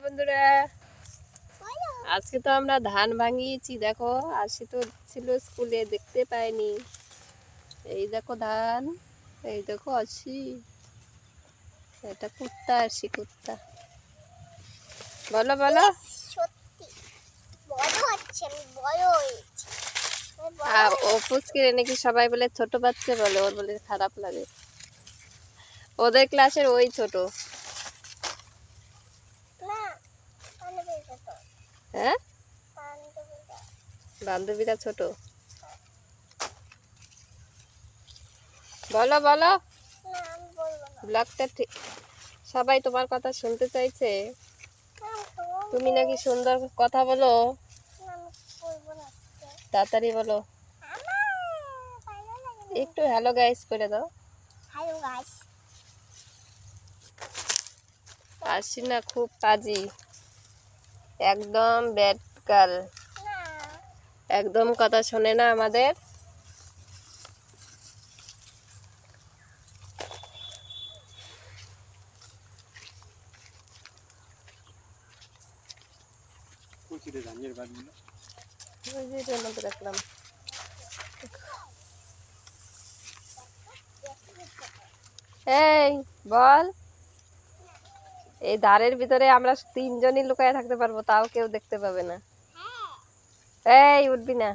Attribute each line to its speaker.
Speaker 1: বন্ধুরা, আজকে তো আমরা ধান ভাঙিয়েছি। দেখো, আজকে তো ছিল স্কুলে, দেখতে পাইনি। এই দেখো ধান, এই দেখো আসি। এটা কুত্তা, আসি কুত্তা। বলো বলো। ও ফুচকিরে নাকি সবাই বলে ছোট বাচ্চা বলে, ওর বলে খারাপ লাগে। ওদের ক্লাসের ওই ছোট। হ্যাঁ, বান্ধবীরা ছোট। বলো বলো। ব্লগটা ঠিক, সবাই তোমার কথা শুনতে চাইছে। তুমি নাকি সুন্দর কথা বলো, তাড়াতাড়ি বলো। একটু হ্যালো গাইস করে দাও।
Speaker 2: Hello guys.
Speaker 1: আসি না খুব পাজি, একদম ব্যাড গার্ল, একদম কথা শোনে না আমাদের। রাখলাম। এই বল, এই ধারের ভিতরে আমরা তিনজনই লুকায় থাকতে পারবো, তাও কেউ দেখতে পাবে না। এই উঠবি না।